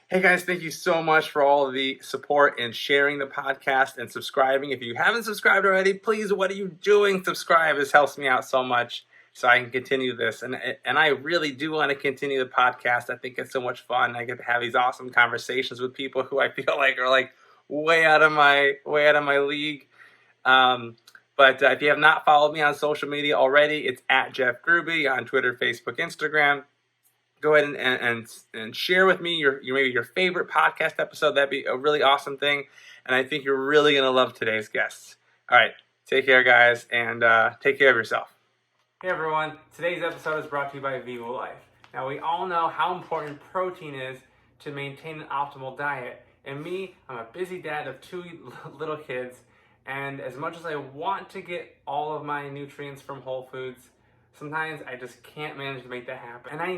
Hey guys, thank you so much for all of the support and sharing the podcast and subscribing. If you haven't subscribed already, please, what are you doing? Subscribe. This helps me out so much so I can continue this. And I really do want to continue the podcast. I think it's so much fun. I get to have these awesome conversations with people who I feel like are like way out of my league. But if you have not followed me on social media already, it's at Jeff Gruby on Twitter, Facebook, Instagram. Go ahead and share with me your maybe your favorite podcast episode. That'd be a really awesome thing. And I think you're really going to love today's guests. All right. Take care, guys, and take care of yourself. Hey, everyone. Today's episode is brought to you by Vivo Life. Now, we all know how important protein is to maintain an optimal diet. And me, I'm a busy dad of 2 little kids. And as much as I want to get all of my nutrients from Whole Foods, sometimes I just can't manage to make that happen. And I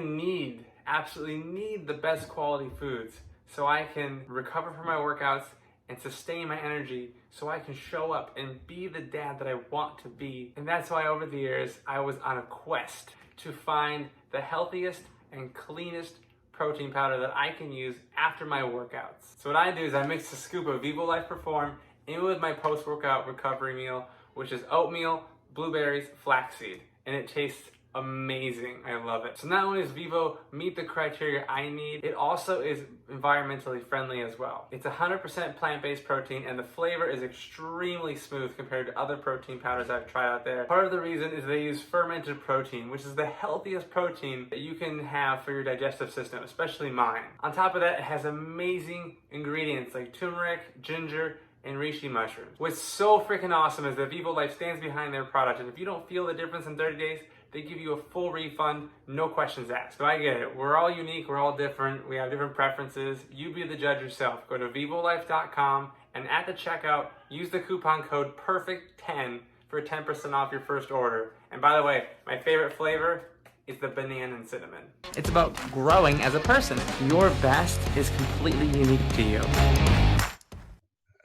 absolutely need the best quality foods so I can recover from my workouts and sustain my energy so I can show up and be the dad that I want to be. And that's why over the years, I was on a quest to find the healthiest and cleanest protein powder that I can use after my workouts. So what I do is I mix a scoop of Vivo Life Perform in with my post-workout recovery meal, which is oatmeal, blueberries, flaxseed. And it tastes amazing. I love it. So not only does Vivo meet the criteria I need, it also is environmentally friendly as well. It's 100% plant-based protein, and the flavor is extremely smooth compared to other protein powders I've tried out there. Part of the reason is they use fermented protein, which is the healthiest protein that you can have for your digestive system, especially mine. On top of that, it has amazing ingredients like turmeric, ginger, and reishi mushrooms. What's so freaking awesome is that Vivo Life stands behind their product, and if you don't feel the difference in 30 days, they give you a full refund, no questions asked. So I get it. We're all unique. We're all different. We have different preferences. You be the judge yourself. Go to vivolife.com, and at the checkout, use the coupon code PERFECT10 for 10% off your first order. And by the way, my favorite flavor is the banana and cinnamon. It's about growing as a person. Your best is completely unique to you.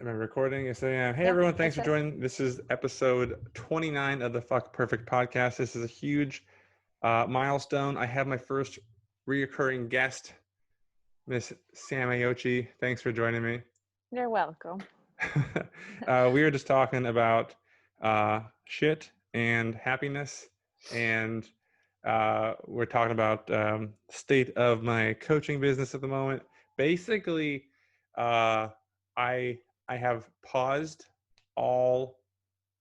Am I recording? Yes, I am. Hey, everyone. Thanks for joining. This is episode 29 of the Fuck Perfect podcast. This is a huge milestone. I have my first reoccurring guest, Miss Sam Aochi. Thanks for joining me. You're welcome. We were just talking about shit and happiness, and we're talking about state of my coaching business at the moment. Basically, I have paused all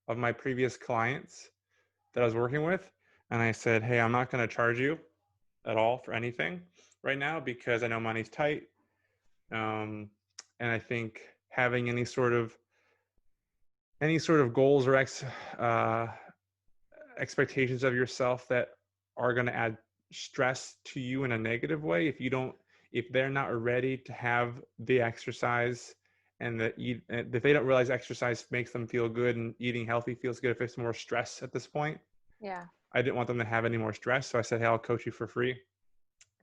of my previous clients that I was working with, and I said, hey, I'm not going to charge you at all for anything right now because I know money's tight. And I think having any sort of goals or expectations of yourself that are going to add stress to you in a negative way, if they're not ready to have the exercise and if they don't realize exercise makes them feel good and eating healthy feels good, if it's more stress at this point, yeah, I didn't want them to have any more stress. So I said, hey, I'll coach you for free.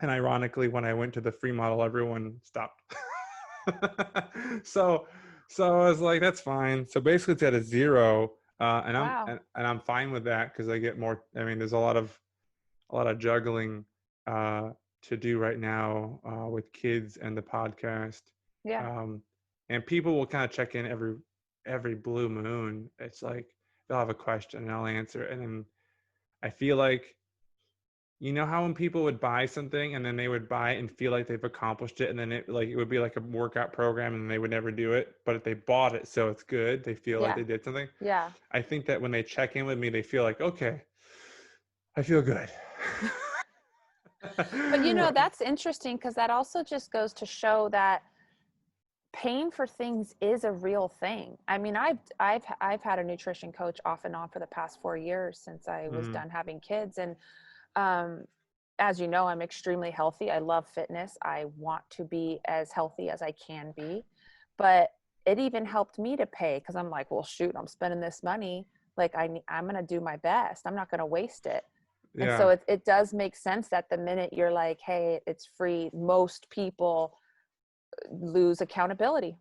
And ironically, when I went to the free model, everyone stopped. So I was like, that's fine. So basically it's at a zero. And I'm fine with that because I get more. I mean, there's a lot of juggling to do right now with kids and the podcast. yeah. And people will kind of check in every blue moon. It's like they'll have a question and I'll answer it. And then I feel like, you know how when people would buy something and then they would buy it and feel like they've accomplished it, and then it would be like a workout program and they would never do it, but if they bought it, so it's good, they feel like they did something. Yeah. I think that when they check in with me, they feel like, okay, I feel good. But that's interesting because that also just goes to show that paying for things is a real thing. I mean, I've had a nutrition coach off and on for the past 4 years since I was done having kids, and as you know, I'm extremely healthy. I love fitness. I want to be as healthy as I can be, but it even helped me to pay because I'm like, well, shoot, I'm spending this money. Like I'm going to do my best. I'm not going to waste it. And so it does make sense that the minute you're like, hey, it's free, most people lose accountability.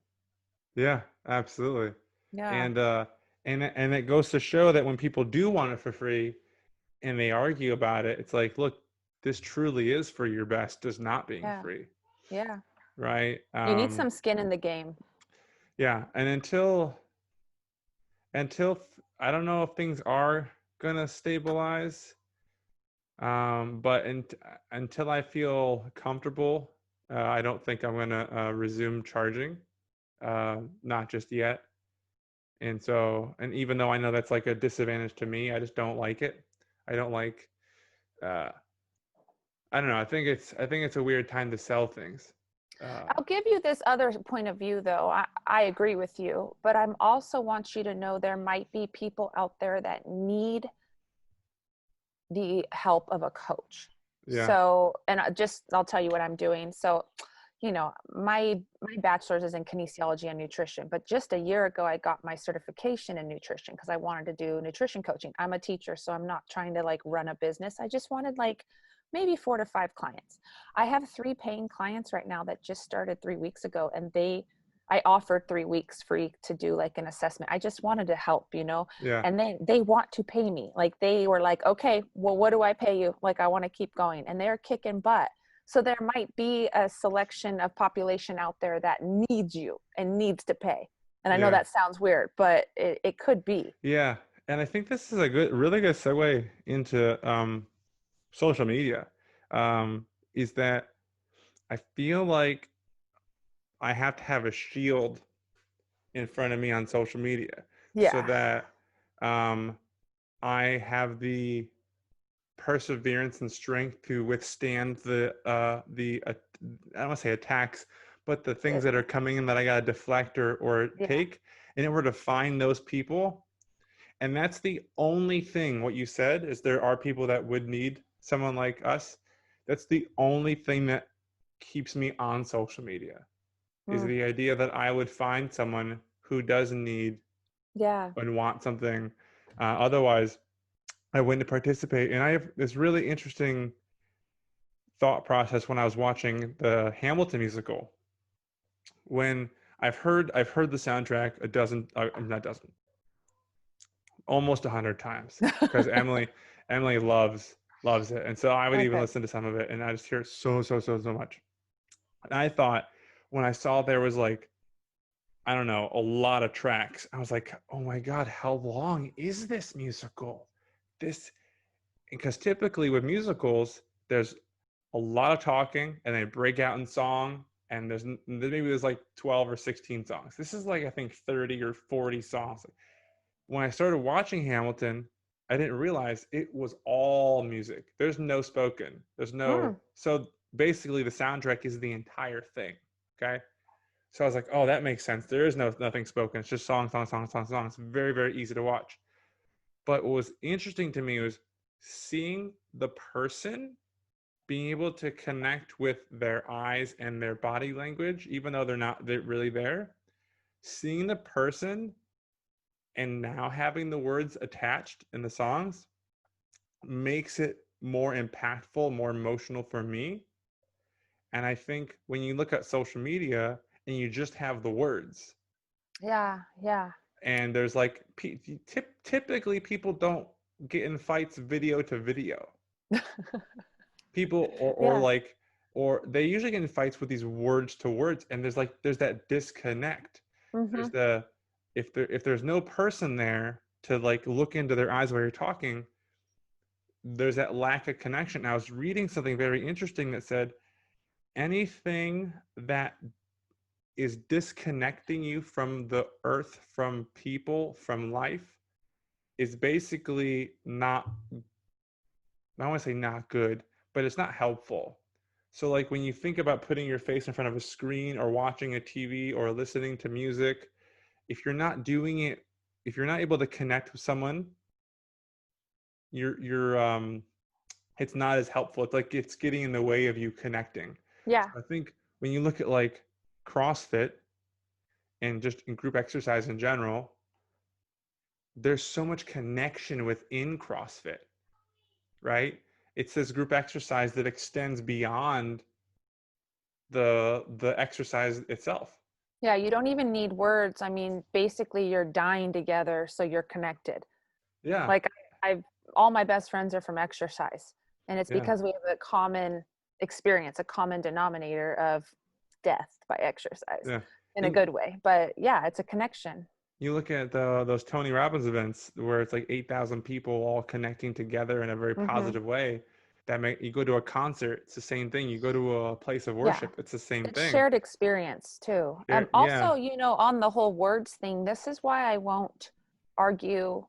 Yeah, absolutely. Yeah. And it goes to show that when people do want it for free and they argue about it, it's like, look, this truly is for your best, does not being free. Yeah. right? You need some skin in the game. Yeah, and until I don't know if things are gonna stabilize, but until I feel comfortable, I don't think I'm gonna resume charging, not just yet. And so, and even though I know that's like a disadvantage to me, I just don't like it. I don't like. Uh, I don't know. I think it's a weird time to sell things. I'll give you this other point of view, though. I agree with you, but I'm also want you to know there might be people out there that need the help of a coach. Yeah, So, and I'll tell you what I'm doing. So, my bachelor's is in kinesiology and nutrition, but just a year ago I got my certification in nutrition because I wanted to do nutrition coaching. I'm a teacher, so I'm not trying to like run a business. I just wanted like maybe 4 to 5 clients. I have 3 paying clients right now that just started 3 weeks ago, and I offered 3 weeks free to do like an assessment. I just wanted to help, yeah, and they want to pay me. Like they were like, okay, well, what do I pay you? Like, I want to keep going. And they're kicking butt. So there might be a selection of population out there that needs you and needs to pay. And I know yeah, that sounds weird, but it could be. yeah. And I think this is a really good segue into social media. Is that I feel like I have to have a shield in front of me on social media so Yeah. that um, I have the perseverance and strength to withstand I don't want to say attacks, but the things that are coming in that I got to deflect or Yeah. take in order to find those people. And that's the only thing. What you said is there are people that would need someone like us. That's the only thing that keeps me on social media, is Mm. the idea that I would find someone who does need Yeah. and want something. Otherwise, I wouldn't participate. And I have this really interesting thought process when I was watching the Hamilton musical. When I've heard the soundtrack a dozen, not dozen, almost 100 times because Emily loves it, and so I would even Okay. listen to some of it, and I just hear it so much. And I thought when I saw there was like, I don't know, a lot of tracks, I was like, oh my god, how long is this musical? This Because typically with musicals, there's a lot of talking and they break out in song, and there's like 12 or 16 songs. This is like I think 30 or 40 songs. When I started watching Hamilton, I didn't realize it was all music. There's no spoken. There's no Mm. So basically the soundtrack is the entire thing. Okay. So I was like, oh, that makes sense. There is nothing spoken. It's just song. It's very, very easy to watch. But what was interesting to me was seeing the person being able to connect with their eyes and their body language, even though they're really there. Seeing the person and now having the words attached in the songs makes it more impactful, more emotional for me. And I think when you look at social media and you just have the words, Yeah. Yeah. and there's like typically people don't get in fights video to video. People or Yeah. like or they usually get in fights with these words to words, and there's that disconnect. Mm-hmm. There's the if there's no person there to like look into their eyes while you're talking, there's that lack of connection. I was reading something very interesting that said anything that is disconnecting you from the earth, from people, from life, is basically not, I don't want to say not good, but it's not helpful. So like when you think about putting your face in front of a screen or watching a TV or listening to music, if you're not doing it, if you're not able to connect with someone, you're it's not as helpful. It's like it's getting in the way of you connecting. Yeah. So I think when you look at like CrossFit and just in group exercise in general, there's so much connection within CrossFit, right? It's this group exercise that extends beyond the exercise itself. Yeah. You don't even need words. I mean, basically, you're dying together, so you're connected. Yeah, Like I've all my best friends are from exercise, and it's yeah, because we have a common experience, a common denominator of death by exercise Yeah. in a And good way. But yeah, it's a connection. you look at those Tony Robbins events where it's like 8,000 people all connecting together in a very Hmm. positive way. You go to a concert, it's the same thing. You go to a place of Yeah. worship, it's the same It's thing. shared experience too. Yeah. Also, on the whole words thing, this is why I won't argue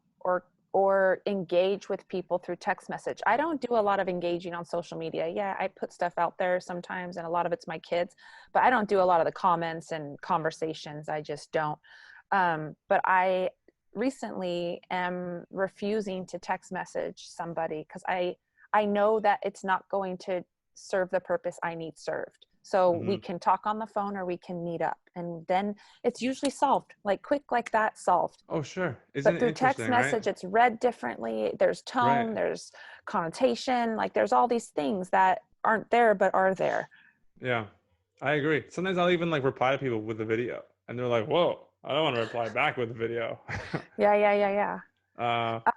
or engage with people through text message. I don't do a lot of engaging on social media. Yeah, I put stuff out there sometimes, and a lot of it's my kids, but I don't do a lot of the comments and conversations. I just don't. But I recently am refusing to text message somebody because I know that it's not going to serve the purpose I need served. So we Hmm. can talk on the phone or we can meet up, and then it's usually solved, like quick, like that, solved. Oh, sure. Isn't But it through text interesting, right? message, it's read differently. There's Right. tone, there's connotation, like there's all these things that aren't there but are there. Yeah. I agree. Sometimes I'll even like reply to people with a video and they're like, whoa, I don't want to reply back with a video. Yeah, yeah, yeah, yeah.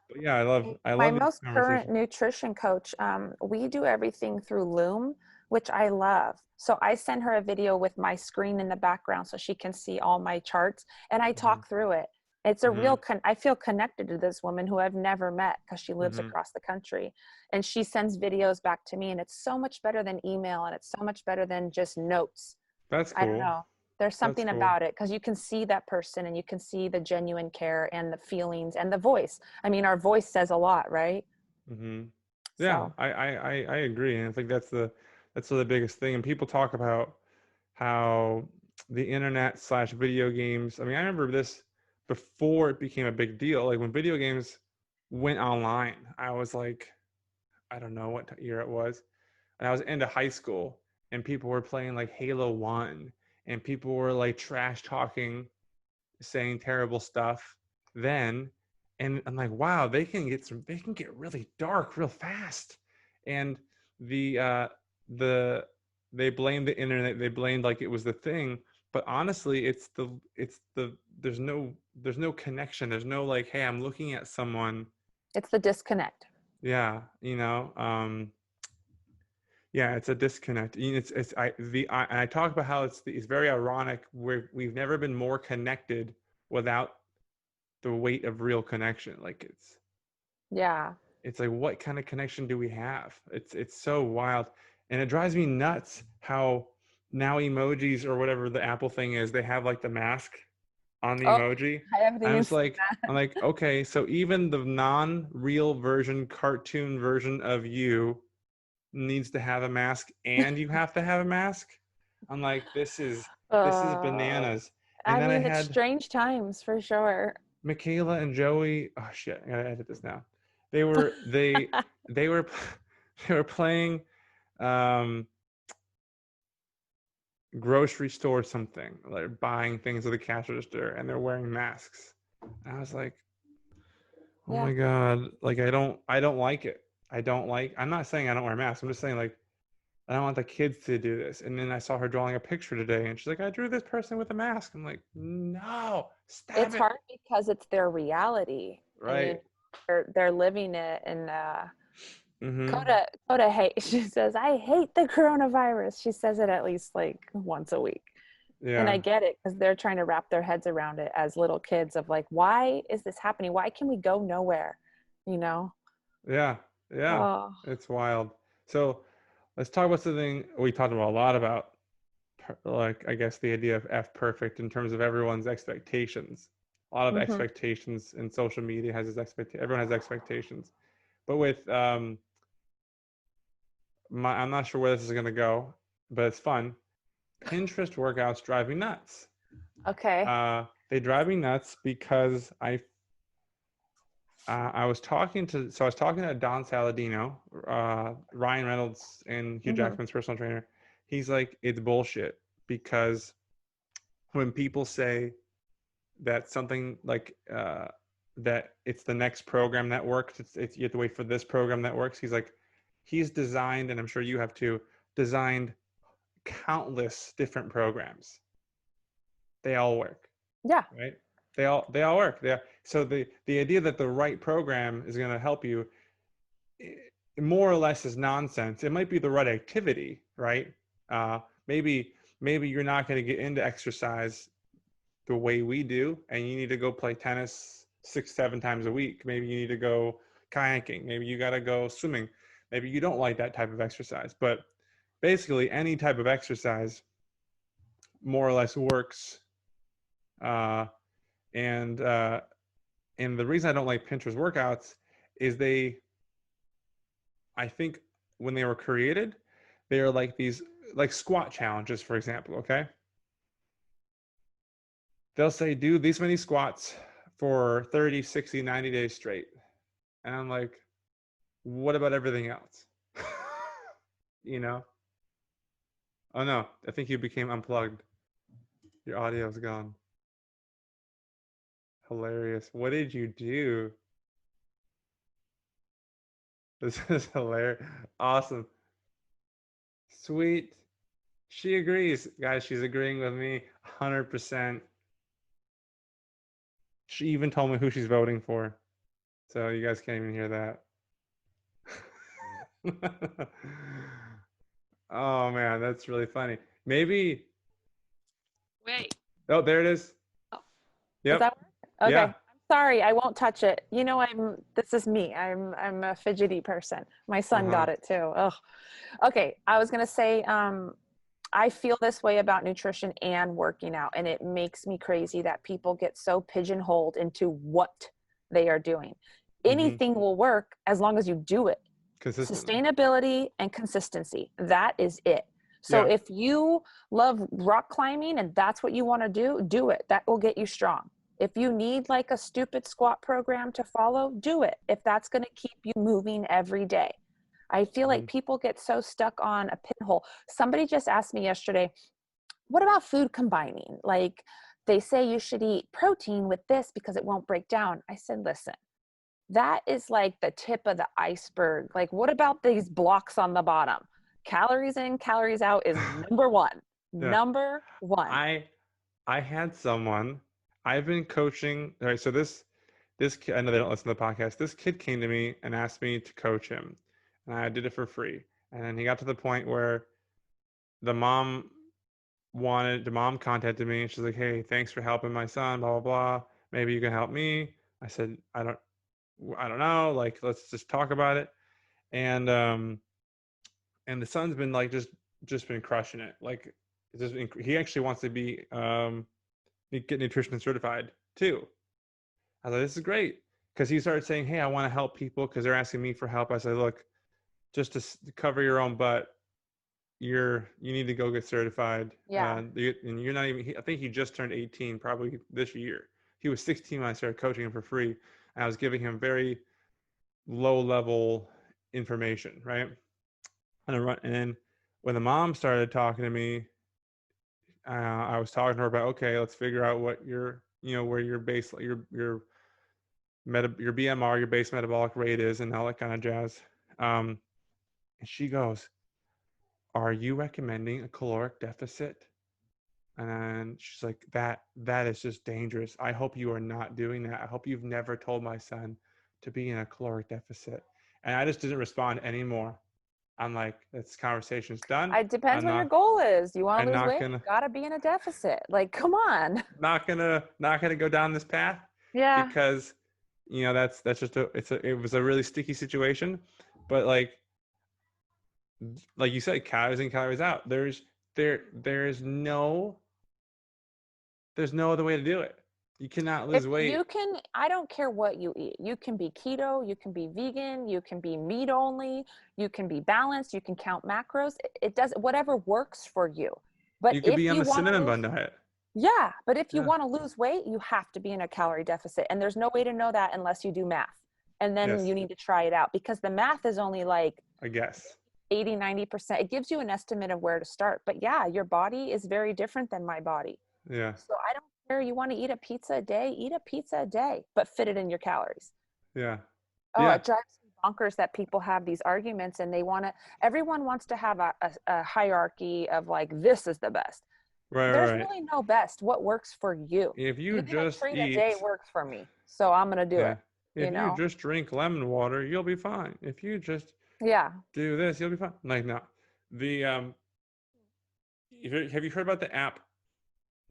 But yeah, I My love these most current conversations. nutrition coach, we do everything through Loom, which I love. So I send her a video with my screen in the background so she can see all my charts, and I Hmm. talk through it. It's a Hmm. real I feel connected to this woman who I've never met because she lives Hmm. across the country, and she sends videos back to me, and it's so much better than email, and it's so much better than just notes. That's I don't cool. know. There's That's something cool. about it because you can see that person and you can see the genuine care and the feelings and the voice. I mean, our voice says a lot, right? Hmm. Yeah, So, I agree. And I think that's the biggest thing. And people talk about how the internet slash video games. I mean, I remember this before it became a big deal. Like when video games went online, I was like, I don't know what year it was. And I was into high school and people were playing like Halo 1 and people were like trash talking, saying terrible stuff then. And I'm like, wow, they can get really dark real fast. And the the they blamed the internet, they blamed like it was the thing, but honestly it's the there's no connection. There's no like, hey, I'm looking at someone. it's the disconnect. Yeah, yeah, it's a disconnect. It's and I talk about how it's very ironic where we've never been more connected without the weight of real connection. Like Yeah. it's like what kind of connection do we have? It's so wild, and it drives me nuts how now emojis or whatever the Apple thing is, they have like the mask on the Oh, emoji. I haven't I'm even just seen like that. I'm like okay, so even the non-real version, cartoon version of you needs to have a mask and you have to have a mask. I'm like, this is Uh, bananas. And I then I mean, it's had strange times for sure. Michaela and Joey. Oh shit, I gotta edit this now. They were they were they were playing um grocery store something, like buying things at the cash register and they're wearing masks. I was like, oh Yeah, my god, like I don't like it. I'm not saying I don't wear masks. I'm just saying like I don't want the kids to do this. And then I saw her drawing a picture today and she's like, I drew this person with a mask. I'm like, no, stop it's it. hard because it's their reality, and Right. they're living it. And Mm-hmm. Coda hate. She says, "I hate the coronavirus." She says it at least like once a week. And I Yeah. get it because they're trying to wrap their heads around it as little kids of like, why is this happening? Why can we go nowhere? You know? Yeah. Yeah. Oh, It's wild. So let's talk about something we talked about a lot about, like, I guess the idea of F perfect in terms of everyone's expectations. A lot of hmm, expectations in social media has everyone has expectations. But with I'm not sure where this is gonna go, but it's fun. Pinterest workouts drive me nuts. okay. They drive me nuts because I was talking to Don Saladino, Ryan Reynolds, and Hugh Hmm. Jackman's personal trainer. He's like, it's bullshit because when people say that something like that it's the next program that works, it's you have to wait for this program that works. He's like, he's designed, and I'm sure you have too, designed countless different programs. They all work, Yeah. right? They all work. So the idea that the right program is going to help you more or less is nonsense. It might be the right activity, right? Maybe maybe you're not going to get into exercise the way we do, and you need to go play tennis 6-7 times a week. Maybe you need to go kayaking. Maybe you got to go swimming. Maybe you don't like that type of exercise, but basically any type of exercise more or less works. Uh, and the reason I don't like Pinterest workouts is I think when they were created, they are like these, like squat challenges, for example. Okay, they'll say do these many squats for 30, 60, 90 days straight, and I'm like, what about everything else? you know oh no, I think you became unplugged. Your audio's gone. Hilarious. What did you do? This is hilarious. Awesome. Sweet. She agrees, guys. She's agreeing with me 100%. She even told me who she's voting for. So you guys can't even hear that. Oh man, that's really funny. Maybe. Wait. Oh, there it is. Oh, does Yep. that work? Okay. Yeah. I'm sorry, I won't touch it. This is me. I'm a fidgety person. My son Uh-huh. got it too. Ugh. Okay. I was gonna say, I feel this way about nutrition and working out, and it makes me crazy that people get so pigeonholed into what they are doing. Mm-hmm. Anything will work as long as you do it. Consistently. Sustainability and consistency. That is it. So Yeah. if you love rock climbing and that's what you want to do, do it. That will get you strong. If you need like a stupid squat program to follow, do it. If that's going to keep you moving every day. I feel Mm-hmm. like people get so stuck on a pinhole. Somebody just asked me yesterday, what about food combining? Like they say you should eat protein with this because it won't break down. I said, listen, that is like the tip of the iceberg. Like, what about these blocks on the bottom? Calories in, calories out is number one. Yeah. Number one. I had someone. I've been coaching. All right, so this kid, I know they don't listen to the podcast. This kid came to me and asked me to coach him, and I did it for free. And then he got to the point where the mom the mom contacted me, and she's like, "Hey, thanks for helping my son. Blah blah blah. Maybe you can help me." I said, I don't know. Like, let's just talk about it." And and the son's been like just been crushing it. Like, he actually wants to be get nutrition certified too. I was like, this is great, because he started saying, "Hey, I want to help people because they're asking me for help." I said, "Look, just to cover your own butt, you need to go get certified. Yeah. And you're not even. I think he just turned 18, probably this year. He was 16 when I started coaching him for free, and I was giving him very low level information, right? And then when the mom started talking to me, I was talking to her about, okay, let's figure out what where your base, your BMR, your base metabolic rate is, and all that kind of jazz. And she goes, "Are you recommending a caloric deficit?" And she's like, that is just dangerous. I hope you are not doing that. I hope you've never told my son to be in a caloric deficit. And I just didn't respond anymore. I'm like, this conversation's done. It depends I'm what your not goal is. You want I'm to lose not weight? gonna You got to be in a deficit. Like, come on. not gonna go down this path, Yeah. because that's just it was a really sticky situation. But like you said, calories in, calories out. There's no other way to do it. You cannot If lose you weight. can, I don't care what you eat. You can be keto, you can be vegan, you can be meat only, you can be balanced, you can count macros. It does whatever works for you. But You could if be on you the want to cinnamon lose, bun diet. yeah, but if you Yeah. want to lose weight, you have to be in a calorie deficit. And there's no way to know that unless you do math. And then Yes. you need to try it out because the math is only like I guess. 80, 90%. It gives you an estimate of where to start. But yeah, your body is very different than my body. Yeah. So I don't care. You want to eat a pizza a day, eat a pizza a day, but fit it in your calories. Yeah. Oh, Yeah. it drives me bonkers that people have these arguments and everyone wants to have a hierarchy of like, this is the best. Right. There's Right. really no best. What works for you? If you Eating a just treat a day eat, works for me. So I'm going to do yeah. it, If you you know? just drink lemon water, you'll be fine. If you just Yeah. do this, you'll be fine. Like, no. The have you heard about the app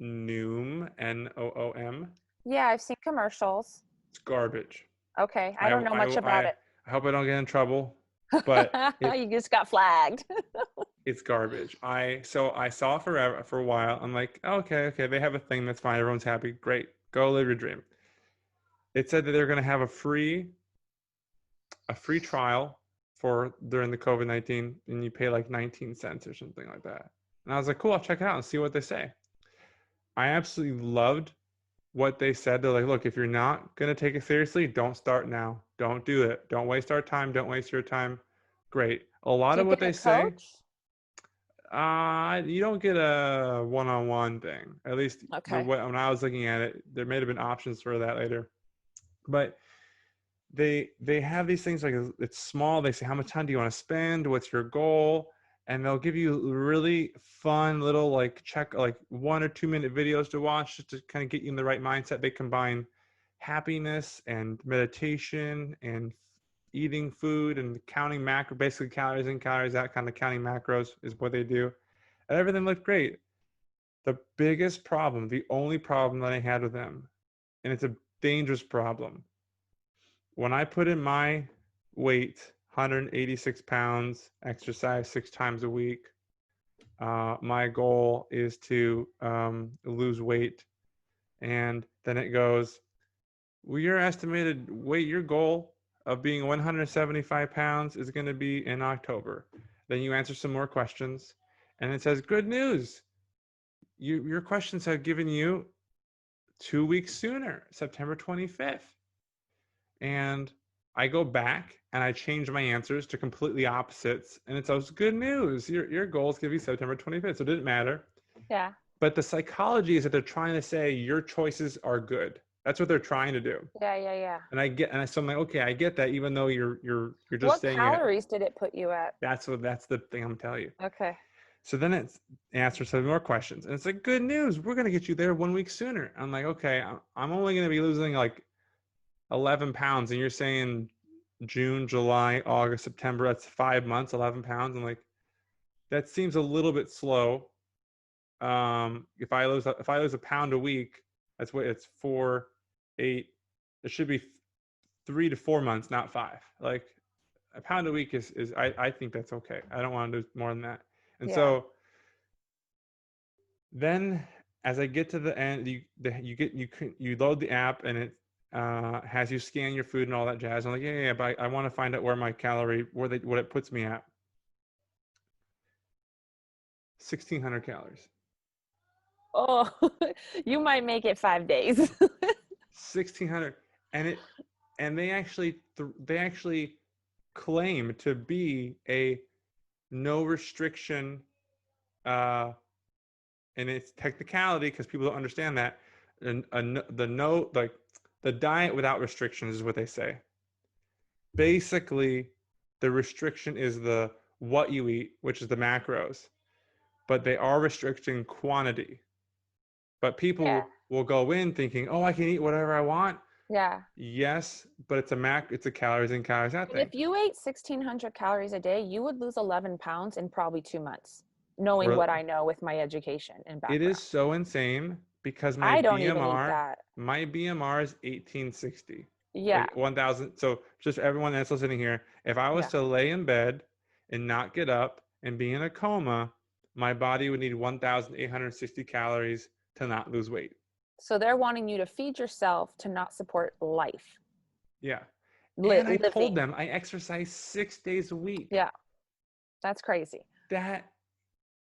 Noom? Noom? Yeah, I've seen commercials. It's garbage. Okay, I I don't know I much about I it. I hope I don't get in trouble, but You just got flagged. it's garbage. I saw it for a while. I'm like, okay, they have a thing that's fine. Everyone's happy. Great. Go live your dream. It said that they're going to have a free trial for during the COVID-19, and you pay like 19 cents or something like that. And I was like, cool, I'll check it out and see what they say. I absolutely loved what they said. They're like, look, if you're not going to take it seriously, don't start now. Don't do it. Don't waste our time. Don't waste your time. Great. A lot Do of you what get a they say, coach? you don't get a one-on-one thing. At least the Okay. way when I was looking at it, there may have been options for that later. But they have these things like it's small. They say, how much time do you want to spend? What's your goal? And they'll give you really fun little like 1 or 2 minute videos to watch just to kind of get you in the right mindset. They combine happiness and meditation and eating food and counting basically calories in, calories out, kind of counting macros is what they do. And everything looked great. The biggest problem, the only problem that I had with them, and it's a dangerous problem, when I put in my weight, 186 pounds, exercise 6 times a week, my goal is to lose weight. And then it goes, well, your estimated weight, your goal of being 175 pounds is going to be in October. Then you answer some more questions, and it says, good news. Your questions have given you 2 weeks sooner, September 25th. And I go back and I change my answers to completely opposites, and it says, good news. Your goals give you September 25th. So it didn't matter. Yeah. But the psychology is that they're trying to say your choices are good. That's what they're trying to do. Yeah, yeah, yeah. So I'm like, okay, I get that, even though you're just What saying you calories did it put you at? that's the thing I'm telling you. Okay. So then it's answer some more questions, and it's like, good news, we're gonna get you there 1 week sooner. I'm like, okay, I'm only gonna be losing like 11 pounds, and you're saying June, July, August, September, that's 5 months, 11 pounds. I'm like, that seems a little bit slow. If I lose a pound a week, that's what it's 4, 8. It should be 3 to 4 months, not 5. Like a pound a week is I think that's okay. I don't want to do more than that. And Yeah. so then as I get to the end, you load the app, and it has you scan your food and all that jazz. I'm like, yeah, but I want to find out where my what it puts me at. 1,600 calories. Oh, you might make it 5 days. 1,600, and they actually claim to be a no restriction, uh, and it's technicality because people don't understand that. And the no like the diet without restrictions is what they say. Basically, the restriction is the what you eat, which is the macros, but they are restricting quantity. But Yeah. people will go in thinking, "Oh, I can eat whatever I want." Yeah. Yes, but it's a calories in, calories out But thing. if you ate 1,600 calories a day, you would lose 11 pounds in probably 2 months, knowing Or what I know with my education and it is background. so insane because I don't even eat that. My BMR is 1860. Yeah. Like 1000. So just for everyone that's listening here, if I was Yeah. to lay in bed and not get up and be in a coma, my body would need 1860 calories to not lose weight. So they're wanting you to feed yourself to not support life, Yeah. And I told living. them I exercise 6 days a week. Yeah. That's crazy. That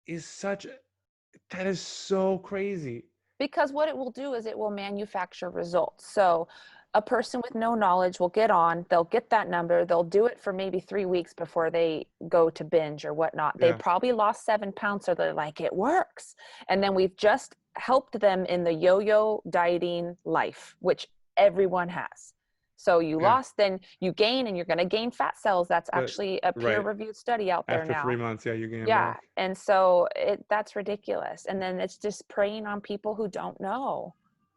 is that is so crazy. Because what it will do is it will manufacture results. So a person with no knowledge will get on, they'll get that number, they'll do it for maybe 3 weeks before they go to binge or whatnot. They Yeah. probably lost 7 pounds, so they're like, it works. And then we've just helped them in the yo-yo dieting life, which everyone has. So you Yeah. lost, then you gain, and you're going to gain fat cells. That's But actually a right. peer-reviewed study out there After now. 3 months, yeah, you gain them Yeah. back. And so that's ridiculous. And then it's just preying on people who don't know.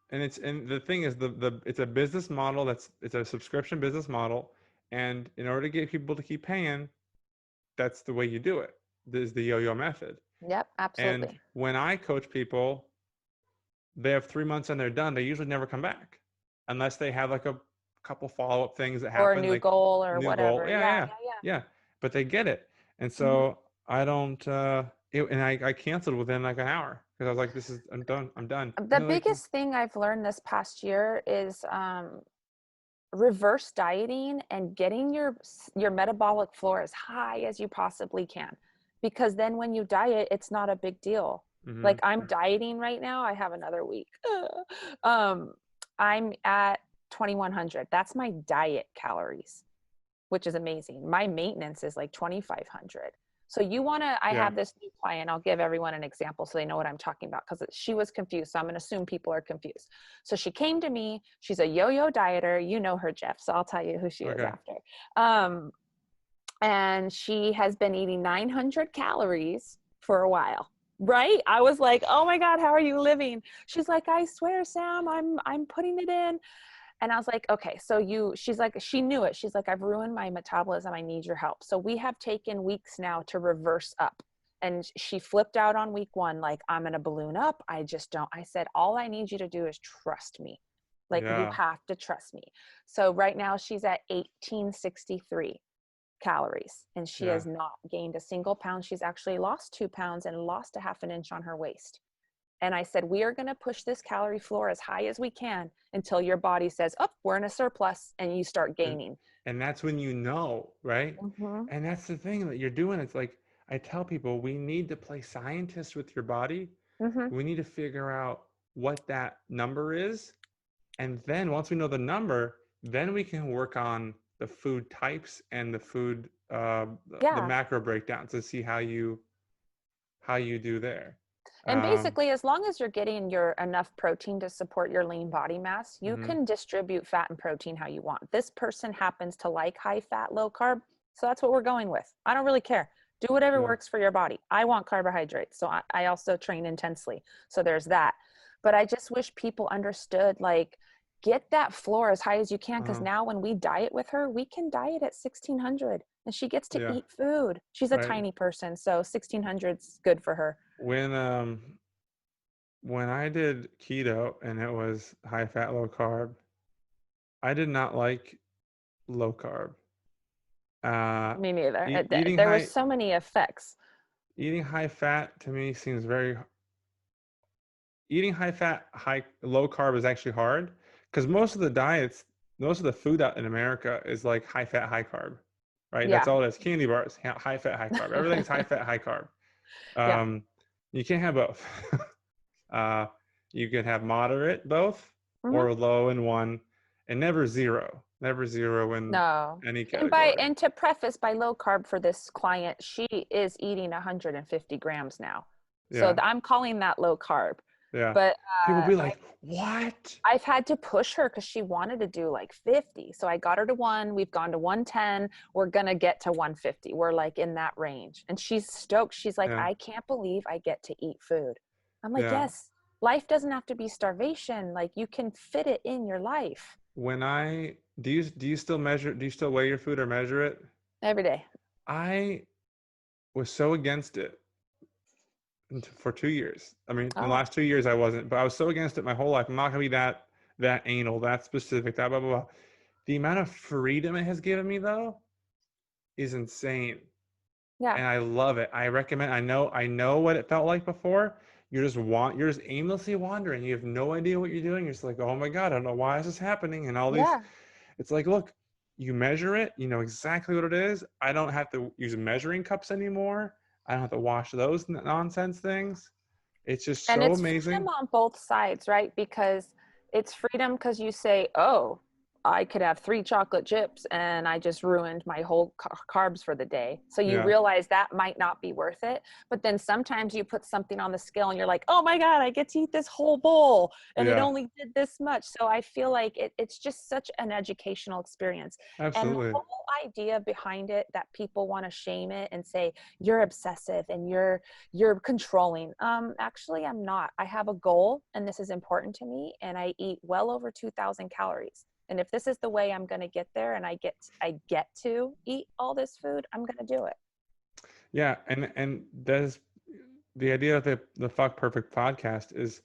And the thing is it's a business model it's a subscription business model, and in order to get people to keep paying, that's the way you do it. This is the yo-yo method. Yep, And absolutely. when I coach people, they have 3 months and they're done. They usually never come back unless they have like a couple follow-up things that Or a happen, new like goal or new goal. whatever. Yeah, Yeah, yeah, yeah, yeah. But they get it. And yeah. so I don't, and I canceled within like an hour because I was like, I'm done. I'm done. And The they're like, biggest thing I've learned this past year is reverse dieting and getting your metabolic floor as high as you possibly can, because then when you diet, it's not a big deal. mm-hmm, Like I'm dieting right now. I have another week. um, I'm at 2100. That's my diet calories, which is amazing. My maintenance is like 2,500. So you want to, I yeah, have this new client. I'll give everyone an example so they know what I'm talking about, because she was confused. So I'm going to assume people are confused. So she came to me. She's a yo-yo dieter. You know her, Jeff. So I'll tell you who she is okay, after. Um, and she has been eating 900 calories for a while. Right? I was like, "Oh my God, how are you living?" She's like, "I swear, Sam, I'm putting it in." And I was like, okay, so she's like, she knew it. She's like, I've ruined my metabolism. I need your help. So we have taken weeks now to reverse up. And she flipped out on week one, like, I'm going to balloon up. I just don't. I said, all I need you to do is trust me. Like, you yeah, have to trust me. So right now she's at 1863 calories, and she yeah. has not gained a single pound. She's actually lost 2 pounds and lost a half an inch on her waist. And I said, we are going to push this calorie floor as high as we can until your body says, oh, we're in a surplus, and you start And gaining. and that's when you know, right? Mm-hmm. And that's the thing that you're doing. It's like I tell people, we need to play scientist with your body. Mm-hmm. We need to figure out what that number is. And then once we know the number, then we can work on the food types and the food, the Yeah. macro breakdowns to see how you do there. And Um, basically, as long as you're getting your enough protein to support your lean body mass, you mhm, can distribute fat and protein how you want. This person happens to like high fat, low carb. So that's what we're going with. I don't really care. Do whatever yeah, works for your body. I want carbohydrates. So I also train intensely. So there's that. But I just wish people understood, like, get that floor as high as you can. Because uh-huh, now when we diet with her, we can diet at 1600 and she gets to yeah, eat food. She's a right. tiny person. So 1600 is good for her. When when I did keto and it was high fat, low carb, I did not like low carb. Uh, Me neither. eating There was high so many effects. eating high fat to me seems very eating high fat, high low carb is actually hard because most of the diets, most of the food out in America is like high fat, high carb, right? That's Yeah. all it is. Candy bars, high fat, high carb. Everything's high fat, high carb. Yeah. Um, you can't have both. uh, you can have moderate both Hmm. or low in one, and never zero. Never zero in No. any And category. to preface, by low carb for this client, she is eating 150 grams now. So Yeah, I'm calling that low carb. yeah. But People be I like, "What?" I've had to push her because she wanted to do like 50. So I got her to one. We've gone to 110. We're going to get to 150. We're like in that range. And she's stoked. She's like, Yeah, I can't believe I get to eat food. I'm like, yeah. yes, life doesn't have to be starvation. Like you can fit it in your life When I do you still measure? Do you still weigh your food or measure it? every day. I was so against it for 2 years. I mean, in the Oh, last 2 years I wasn't, but I was so against it my whole life. I'm not gonna be that anal, that specific, that blah blah blah. The amount of freedom it has given me though is insane, yeah. and I love it. I recommend. I know what it felt like before. You're just aimlessly wandering. You have no idea what you're doing. You're just like, oh my god, I don't know why this is happening, and all these. Yeah. It's like, look, you measure it, you know exactly what it is. I don't have to use measuring cups anymore. I don't have to wash those nonsense things. It's just And so it's amazing. freedom on both sides, right? Because it's freedom because you say, oh, I could have 3 chocolate chips and I just ruined my whole carbs for the day. So you Yeah, realize that might not be worth it. But then sometimes you put something on the scale and you're like, oh my God, I get to eat this whole bowl and it yeah, only did this much. So I feel like it's just such an educational experience. And the absolutely. whole idea behind it that people want to shame it and say, you're obsessive and you're controlling. Actually, I'm not. I have a goal and this is important to me, and I eat well over 2,000 calories. And if this is the way I'm going to get there and I get to eat all this food, I'm going to do it. Yeah, and there's the idea of the Fuck Perfect podcast is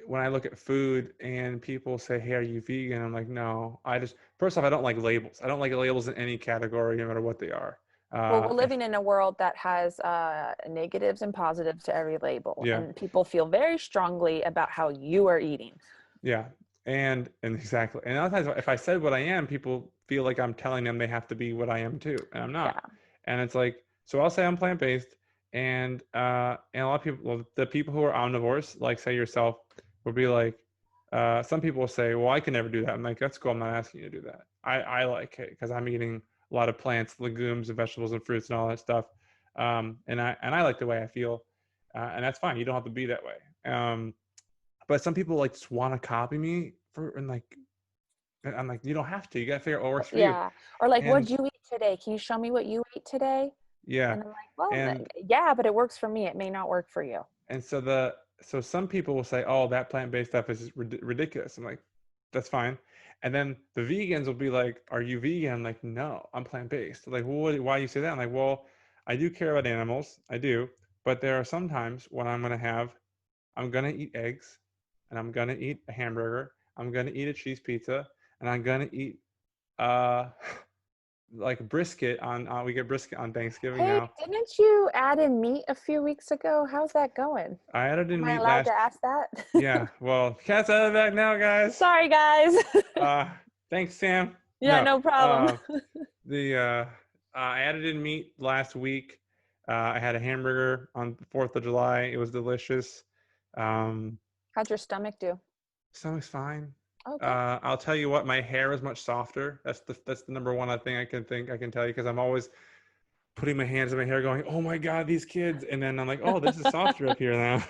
when I look at food and people say, "Hey, are you vegan?" I'm like, "No." I just first off, I don't like labels. I don't like labels in any category, no matter what they are. Well, we're If living in a world that has negatives and positives to every label, yeah, and people feel very strongly about how you are eating. yeah, and exactly. And other times, if I said what I am, people feel like I'm telling them they have to be what I am too, and I'm not. Yeah. And it's like, so I'll say I'm plant based, and a lot of people, well, the people who are omnivores, like say yourself, will be like, some people will say, well, I can never do that. I'm like, that's cool. I'm not asking you to do that. I like it because I'm eating a lot of plants, legumes, and vegetables and fruits and all that stuff. And I like the way I feel, and that's fine. You don't have to be that way. But some people like just want to copy me for and like I'm like, you don't have to. You got to figure out what works for you. Yeah. Or like, And what'd you eat today? Can you show me what you ate today? yeah, And I'm like, well, and yeah, but it works for me. It may not work for you. and so some people will say, oh, that plant-based stuff is ridiculous. I'm like, that's fine. And then the vegans will be like, are you vegan? I'm like, no, I'm plant-based. Like, well, why do you say that? I'm like, well, I do care about animals. I do. But there are some times when I'm gonna eat eggs, and I'm gonna eat a hamburger. I'm gonna eat a cheese pizza, and I'm gonna eat uh like brisket on we get brisket on Thanksgiving Hey, now. didn't you add in meat a few weeks ago? How's that going? I added in Am I meat allowed last. to ask that? Yeah, well, cat's out of the bag now, guys. Sorry, guys. Uh, thanks, Sam. Yeah, No, no problem. the I added in meat last week. I had a hamburger on the 4th of July. It was delicious. Um, How'd your stomach do? Stomach's fine. Oh, good. I'll tell you what, my hair is much softer. That's the number one thing I can tell you because I'm always putting my hands in my hair, going, "Oh my God, these kids!" And then I'm like, "Oh, this is softer up here now."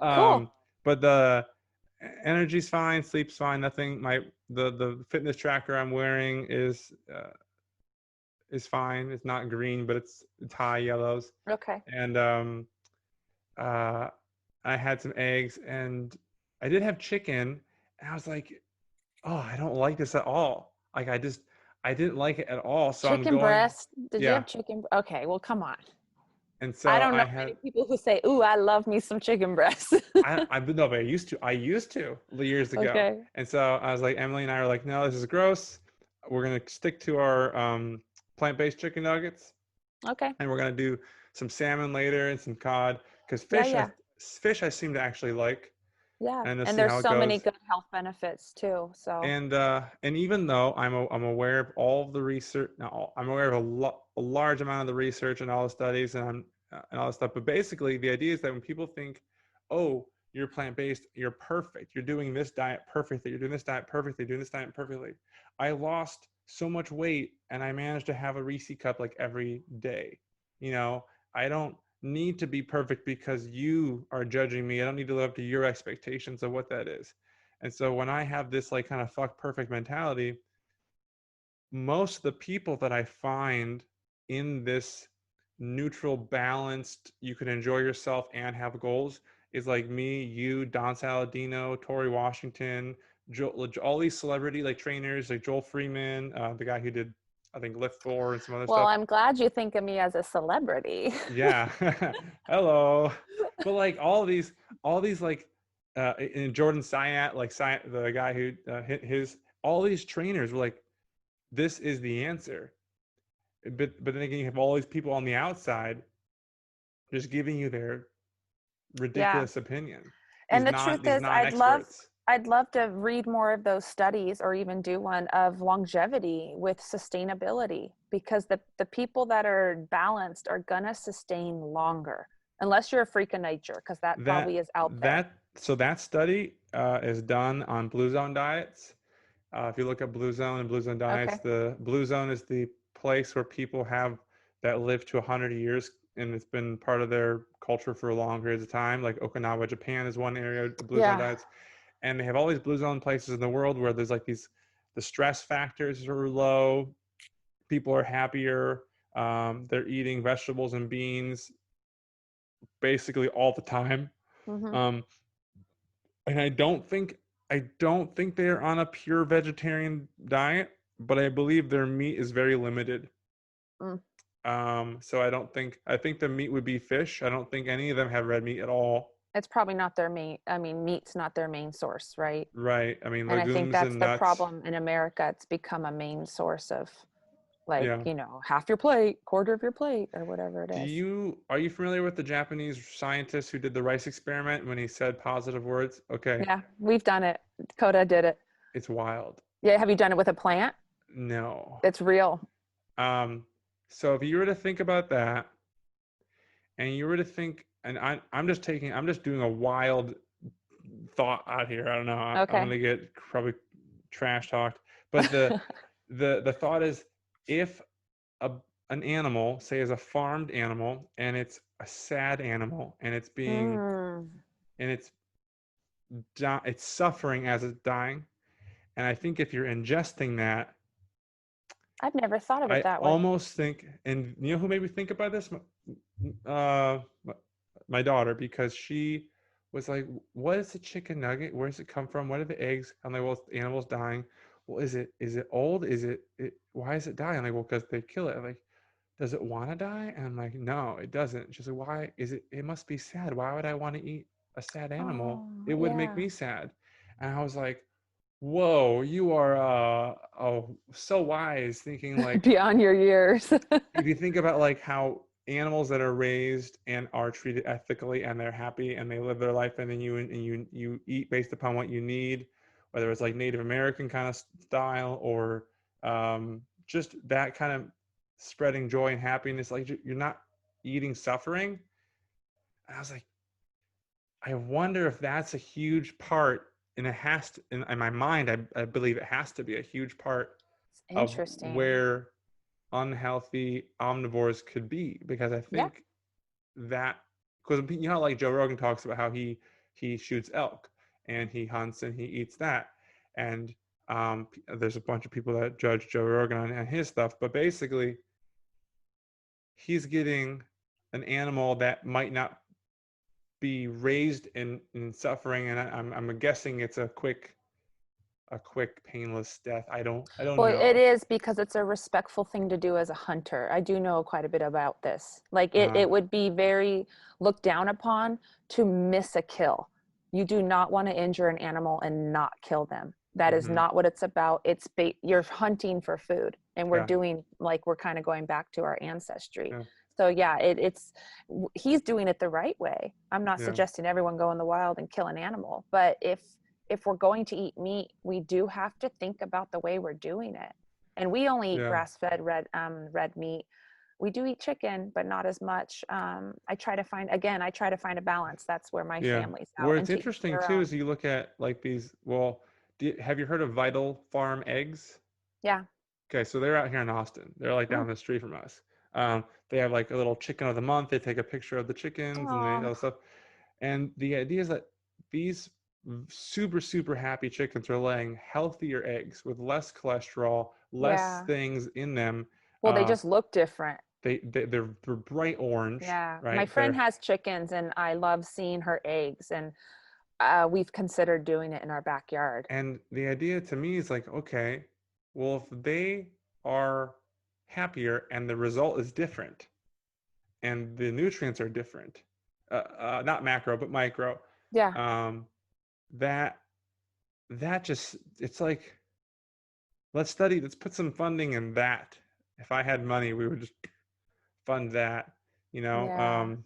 Cool. But the energy's fine, sleep's fine. Nothing. The fitness tracker I'm wearing is fine. It's not green, but it's high yellows. Okay. And uh, I had some eggs, and I did have chicken, and I was like, "Oh, I don't like this at all." Like I didn't like it at all. So I'm Chicken going, breast. Did you yeah. have chicken? Okay, well, come on. And I so don't know I had many people who say, "Ooh, I love me some chicken breast." I've been no, but I used to years ago. Okay. And so I was like, Emily and I are like, no, this is gross. We're gonna stick to our plant-based chicken nuggets, Okay. and we're gonna do some salmon later and some cod because Yeah, yeah. fish I seem to actually like, Yeah. and let's And see there's how it so many goes. good health benefits too. So, And even though I'm aware of all of the research, now I'm aware of a large amount of the research and all the studies and all this stuff. But basically, the idea is that when people think, "Oh, you're plant based, you're perfect, you're doing this diet perfectly, you're doing this diet perfectly, doing this diet perfectly," I lost so much weight and I managed to have a Reese cup like every day. You know, I don't need to be perfect because you are judging me. I don't need to live up to your expectations of what that is. And so when I have this like kind of fuck perfect mentality, most of the people that I find in this neutral, balanced, you can enjoy yourself and have goals is like me, you, Don Saladino, Tori Washington, all these celebrity like trainers like Joel Freeman, the guy who did I think Lift 4 and some other well, stuff. I'm glad you think of me as a celebrity. Yeah. Hello. But like all these like and Jordan Syatt, like the guy who his all these trainers were like, this is the answer. But then again, you have all these people on the outside just giving you their Yeah. ridiculous opinion. And the truth These is, non experts. I'd love to read more of those studies or even do one of longevity with sustainability because the people that are balanced are gonna sustain longer unless you're a freak of nature because that That probably is out there. that study is done on Blue Zone diets. If you look at Blue Zone and Blue Zone diets, Okay. the Blue Zone is the place where people have that live to 100 years, and it's been part of their culture for long periods of time. Like Okinawa, Japan is one area of Blue Zone Yeah. diets, and they have all these Blue Zone places in the world where there's like the stress factors are low, people are happier, they're eating vegetables and beans basically all the time. Hmm. Um, and I don't think they're on a pure vegetarian diet, but I believe their meat is very limited. Mm. So I think the meat would be fish. I don't think any of them have red meat at all. It's probably not their main, I mean, meat's not their main source, right? Right. I mean, And I think legumes that's and the nuts. problem in America. It's become a main source of, like, Yeah. half your plate, quarter of your plate, or whatever it is. Are you familiar with the Japanese scientist who did the rice experiment when he said positive words? Okay. Yeah, we've done it. Coda did it. It's wild. Yeah, have you done it with a plant? No. It's real. Um, so if you were to think about that, and you were to think, and I'm just doing a wild thought out here. I don't know. I'm Okay. gonna get probably trash talked, but the thought is, if a an animal, say, is a farmed animal, and it's a sad animal, and Mm, it's it's suffering as it's dying, and I think if you're ingesting that, I've never thought of it I that way. almost think, and you know who made me think about this? Uh, my daughter, because she was like, "What is a chicken nugget? Where does it come from? What are the eggs?" I'm like, "Well, the animal's dying." Well, is it old? Why is it dying? I'm like, well, because they kill it. I'm like, does it want to die? And I'm like, no, it doesn't. She's like, why is it? It must be sad. Why would I want to eat a sad animal? Oh, It would make yeah. me sad. And I was like, whoa, you are oh, so wise, thinking like, Beyond your years. if you think about like how animals that are raised and are treated ethically and they're happy and they live their life, and then you eat based upon what you need, whether it's like Native American kind of style, or just that kind of spreading joy and happiness, like you're not eating suffering. And I was like, I wonder if that's a huge part, and it has to, in my mind, I believe it has to be a huge part It's of interesting. where unhealthy omnivores could be, because I Yeah. think that, because you know, like Joe Rogan talks about how he shoots elk and he hunts and he eats that, and there's a bunch of people that judge Joe Rogan on his stuff, but basically he's getting an animal that might not be raised in suffering, and I'm guessing it's a quick painless death. I don't Well, it know. is because it's a respectful thing to do as a hunter. I do know quite a bit about this. Like Uh, it would be very looked down upon to miss a kill. You do not want to injure an animal and not kill them. That is mm-hmm. not what it's about. You're hunting for food, and we're Yeah, doing, like, we're kind of going back to our ancestry. yeah, So yeah, he's doing it the right way. I'm not yeah, suggesting everyone go in the wild and kill an animal, but if we're going to eat meat, we do have to think about the way we're doing it. And we only eat yeah, grass-fed red meat. We do eat chicken, but not as much. I try to find, again, I try to find a balance. That's where my yeah. family's Where out, it's and to each interesting their too own. is you look at like these. Well, have you heard of Vital Farm eggs? Yeah. Okay, so they're out here in Austin. They're like Mm. down the street from us. They have like a little chicken of the month. They take a picture of the chickens and they all Oh, stuff. And the idea is that these super happy chickens are laying healthier eggs with less cholesterol, less yeah. things in them. Well, they Uh, just look different. they're bright orange, Yeah. My right? friend has chickens, and I love seeing her eggs, and we've considered doing it in our backyard. And the idea to me is like, okay, well, if they are happier and the result is different and the nutrients are different, not macro but micro, Yeah. um, that just, it's like, let's put some funding in that. If I had money, we would just fund that, you know, Yeah.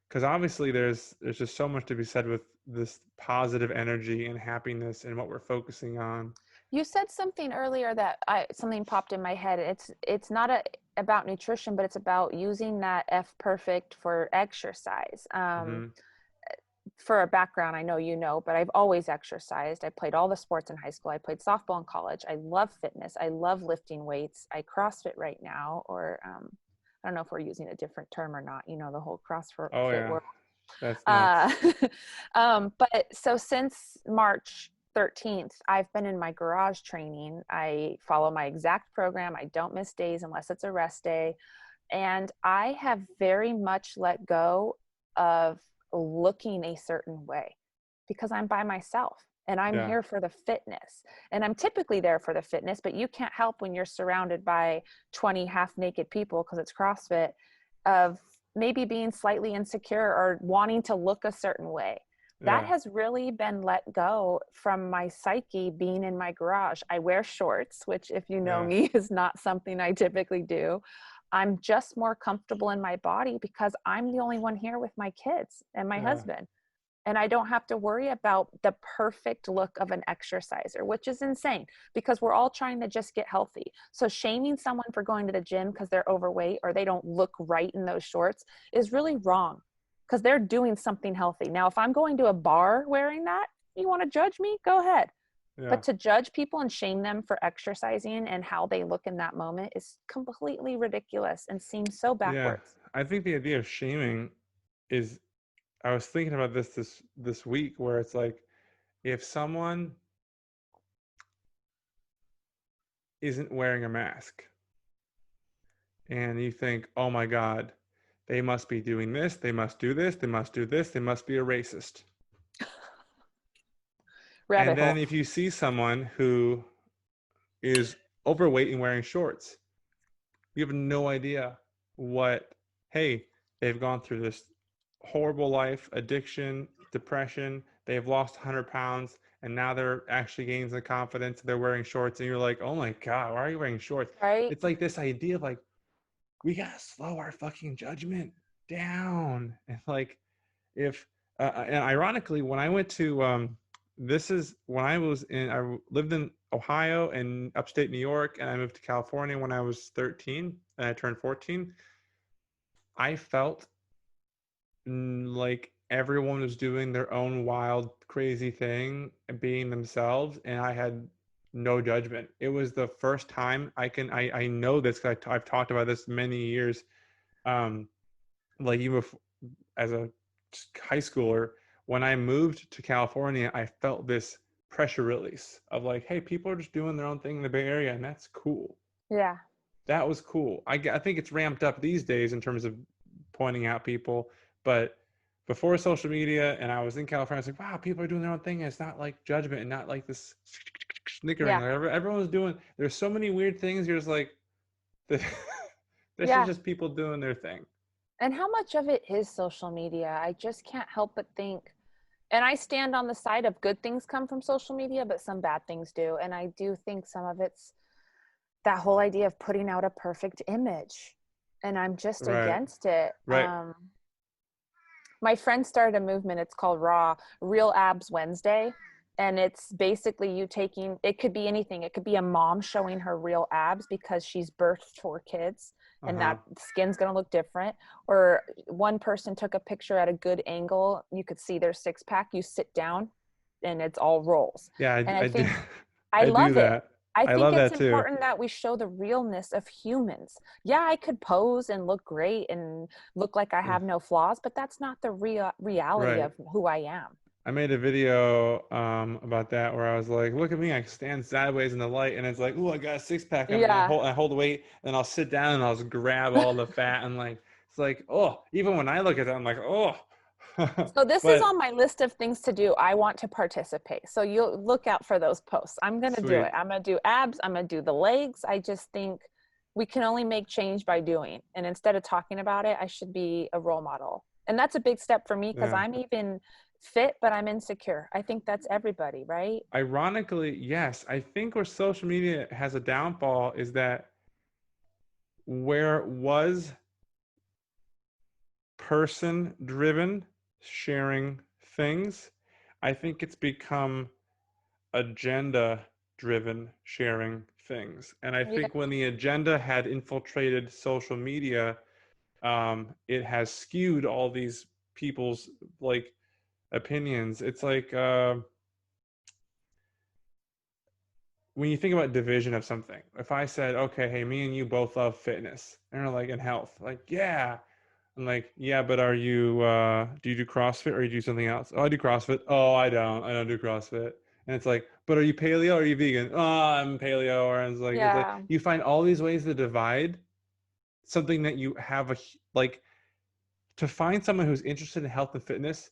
because obviously there's just so much to be said with this positive energy and happiness and what we're focusing on. You said something earlier that something popped in my head. It's not about nutrition, but it's about using that F perfect for exercise. Hmm. For a background, I know you know, but I've always exercised. I played all the sports in high school. I played softball in college. I love fitness. I love lifting weights. I CrossFit right now, or I don't know if we're using a different term or not. The whole Oh CrossFit yeah, world. that's Uh, nuts. but so since March 13th, I've been in my garage training. I follow my exact program. I don't miss days unless it's a rest day. And I have very much let go of looking a certain way because I'm by myself. and I'm Yeah. here for the fitness. And I'm typically there for the fitness, but you can't help when you're surrounded by 20 half naked people because it's CrossFit, of maybe being slightly insecure or wanting to look a certain way. That Yeah. has really been let go from my psyche being in my garage. I wear shorts, which, if you know Yeah. me, is not something I typically do. I'm just more comfortable in my body because I'm the only one here with my kids and my Yeah. husband. And I don't have to worry about the perfect look of an exerciser, which is insane because we're all trying to just get healthy. So shaming someone for going to the gym because they're overweight or they don't look right in those shorts is really wrong because they're doing something healthy. Now, if I'm going to a bar wearing that, you want to judge me? Go ahead. Yeah. But to judge people and shame them for exercising and how they look in that moment is completely ridiculous and seems so Yeah. backwards. I think the idea of shaming is, I was thinking about this week, where it's like, if someone isn't wearing a mask and you think, oh my God, they must be doing this, they must do this, they must do this, they must be a racist. And Rabbit then hole. if you see someone who is overweight and wearing shorts, you have no idea what, hey, they've gone through this horrible life, addiction, depression, they've lost 100 pounds, and now they're actually gaining the confidence, they're wearing shorts, and you're like, oh my God, why are you wearing shorts? Right? It's like this idea of like, we gotta slow our fucking judgment down. And like, if and ironically, when I went to this is when I lived in Ohio and upstate New York, and I moved to California when I was 13 and I turned 14. I felt like everyone was doing their own wild, crazy thing and being themselves, and I had no judgment. It was the first time I know this because I've talked about this many years. Um, like even as a high schooler, when I moved to California, I felt this pressure release of like, hey, people are just doing their own thing in the Bay Area, and that's cool. Yeah. That was cool. I think it's ramped up these days in terms of pointing out people, but before social media and I was in California, I was like, wow, people are doing their own thing. And it's not like judgment and not like this snickering. Yeah. Like everyone's doing. There's so many weird things. You're just like, this is Yeah. just people doing their thing. And how much of it is social media? I just can't help but think, and I stand on the side of good things come from social media, but some bad things do. And I do think some of it's that whole idea of putting out a perfect image. And I'm just Right. against it. Right. My friend started a movement. It's called Real Abs Wednesday. And it's basically you taking, it could be anything. It could be a mom showing her real abs because she's birthed 4 kids and Uh-huh. that skin's going to look different. Or one person took a picture at a good angle. You could see their six pack. You sit down and it's all rolls. Yeah, And I I do. think, I I do love it. that. I I think love it's that too. important that we show the realness of humans. Yeah, I could pose and look great and look like I Yeah. have no flaws, but that's not the reality Right. of who I am. I made a video about that where I was like, look at me, I stand sideways in the light, and it's like, oh, I got a six pack, and Yeah. I hold the weight, and I'll sit down and I'll just grab all the fat, and like it's like, oh, even when I look at that, I'm like, oh, So this is on but my list of things to do. I want to participate. So you'll look out for those posts. I'm going to do it. sweet, I'm going to do abs. I'm going to do the legs. I just think we can only make change by doing. And instead of talking about it, I should be a role model. And that's a big step for me because yeah. I'm even fit, but I'm insecure. I think that's everybody, right? Ironically, yes, I think where social media has a downfall is that where it was person driven sharing things, I think it's become agenda driven sharing things. And I Yeah. think when the agenda had infiltrated social media, it has skewed all these people's like opinions. It's like when you think about division of something, if I said, okay, hey, me and you both love fitness and are like in health, like, yeah. I'm like, yeah, but are you do you do CrossFit or you do something else? Oh, I do CrossFit. Oh, I don't do CrossFit. And it's like, but are you paleo or are you vegan? Oh, I'm paleo. Or it's like Yeah. you find all these ways to divide something that you have like, to find someone who's interested in health and fitness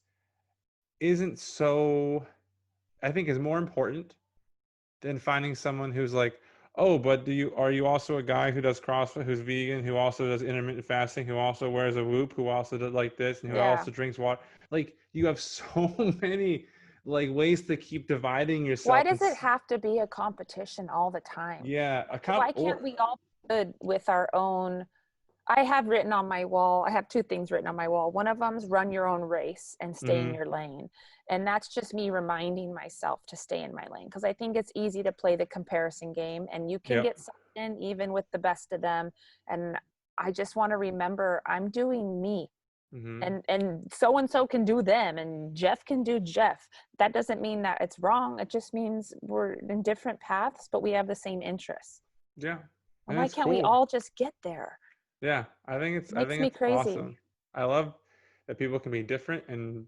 isn't so I think is more important than finding someone who's like, oh, but are you also a guy who does CrossFit, who's vegan, who also does intermittent fasting, who also wears a Whoop, who also does like this, and who Yeah. also drinks water? Like you have so many like ways to keep dividing Why yourself. And does it have to be a competition all the time? yeah, a Why comp can't or we all be good with our own? I have written on my wall, I have two things written on my wall. One of them is run your own race and stay in mm-hmm, your lane. And that's just me reminding myself to stay in my lane, because I think it's easy to play the comparison game and you can yep, get sucked in even with the best of them. And I just want to remember I'm doing me, mm-hmm, and so and so can do them and Jeff can do Jeff. That doesn't mean that it's wrong. It just means we're in different paths, but we have the same interests. yeah, And and why it's can't we cool. all just get there? Yeah, It I makes think me it's crazy. awesome. I love that people can be different. And